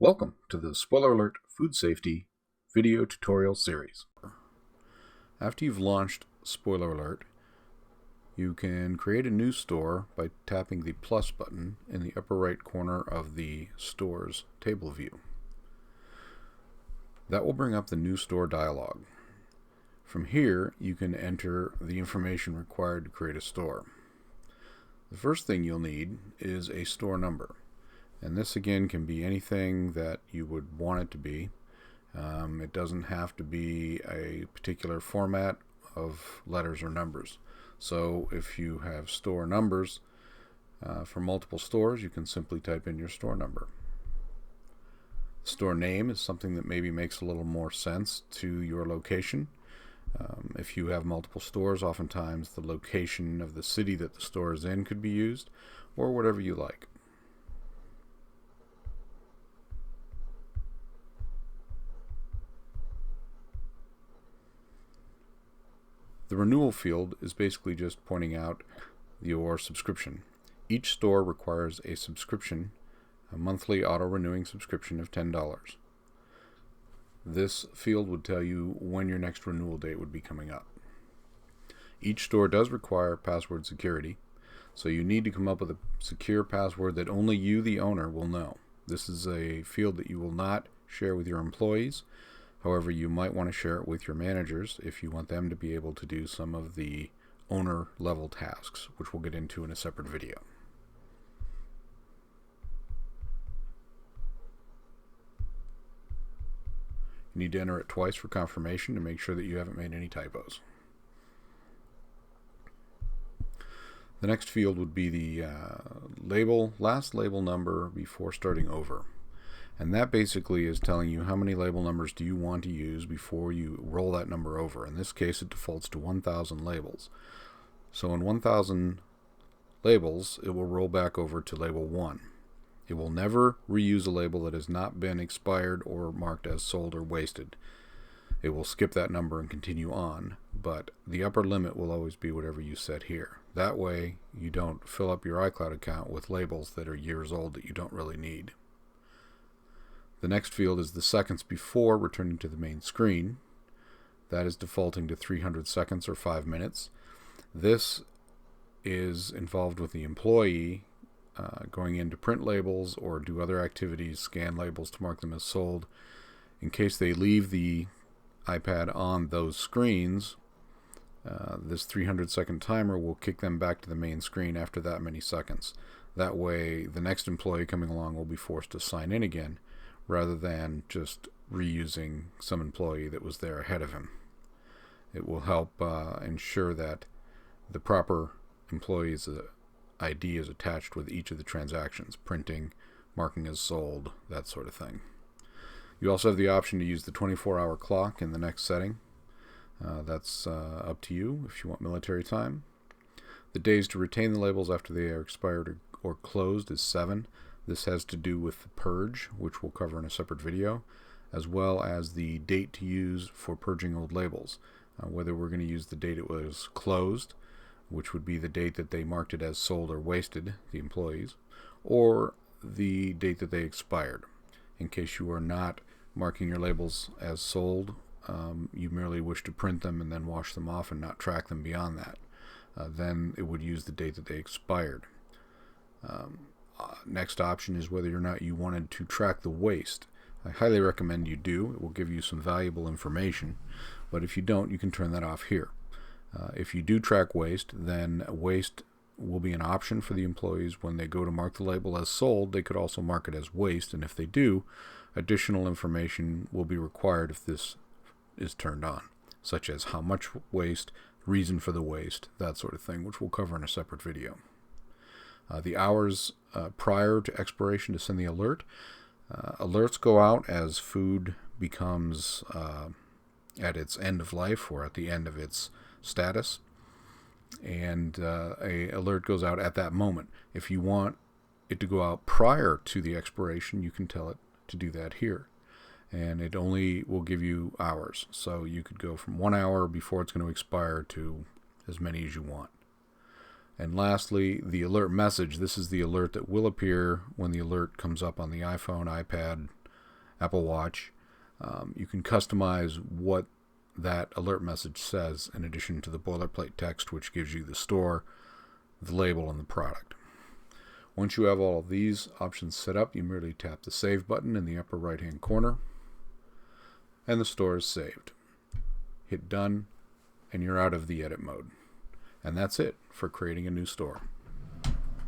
Welcome to the Spoiler Alert Food Safety video tutorial series. After you've launched Spoiler Alert, you can create a new store by tapping the plus button in the upper right corner of the store's table view. That will bring up the new store dialog. From here, you can enter the information required to create a store. The first thing you'll need is a store number. And this again can be anything that you would want it to be. It doesn't have to be a particular format of letters or numbers. So if you have store numbers for multiple stores, you can simply type in your store number. Store name is something that maybe makes a little more sense to your location. If you have multiple stores, oftentimes the location of the city that the store is in could be used, or whatever you like. The renewal field is basically just pointing out your subscription. Each store requires a subscription, a monthly auto-renewing subscription of $10. This field would tell you when your next renewal date would be coming up. Each store does require password security, so you need to come up with a secure password that only you, the owner, will know. This is a field that you will not share with your employees. However, you might want to share it with your managers if you want them to be able to do some of the owner level tasks, which we'll get into in a separate video. You need to enter it twice for confirmation to make sure that you haven't made any typos. The next field would be the last label number before starting over. And that basically is telling you how many label numbers do you want to use before you roll that number over. In this case, it defaults to 1,000 labels. So in 1,000 labels, it will roll back over to label 1. It will never reuse a label that has not been expired or marked as sold or wasted. It will skip that number and continue on, but the upper limit will always be whatever you set here. That way, you don't fill up your iCloud account with labels that are years old that you don't really need. The next field is the seconds before returning to the main screen. That is defaulting to 300 seconds or 5 minutes. This is involved with the employee going in to print labels or do other activities, scan labels to mark them as sold. In case they leave the iPad on those screens, this 300-second timer will kick them back to the main screen after that many seconds. That way, the next employee coming along will be forced to sign in again, rather than just reusing some employee that was there ahead of him. It will help ensure that the proper employee's ID is attached with each of the transactions, printing, marking as sold, that sort of thing. You also have the option to use the 24-hour clock in the next setting. That's up to you if you want military time. The days to retain the labels after they are expired or closed is 7. This has to do with the purge, which we'll cover in a separate video, as well as the date to use for purging old labels. Whether we're going to use the date it was closed, which would be the date that they marked it as sold or wasted, the employees, or the date that they expired. In case you are not marking your labels as sold, you merely wish to print them and then wash them off and not track them beyond that, then it would use the date that they expired. Next option is whether or not you wanted to track the waste. I highly recommend you do. It will give you some valuable information, but if you don't, you can turn that off here. If you do track waste, then waste will be an option for the employees. When they go to mark the label as sold, they could also mark it as waste, and if they do, additional information will be required if this is turned on, such as how much waste, reason for the waste, that sort of thing, which we'll cover in a separate video. The hours prior to expiration to send the alert. Alerts go out as food becomes at its end of life or at the end of its status, and a alert goes out at that moment. If you want it to go out prior to the expiration, you can tell it to do that here, and it only will give you hours. So you could go from 1 hour before it's going to expire to as many as you want. And lastly, the alert message. This is the alert that will appear when the alert comes up on the iPhone, iPad, Apple Watch. You can customize what that alert message says in addition to the boilerplate text, which gives you the store, the label, and the product. Once you have all of these options set up, you merely tap the Save button in the upper right-hand corner, and the store is saved. Hit Done, and you're out of the edit mode. And that's it for creating a new store.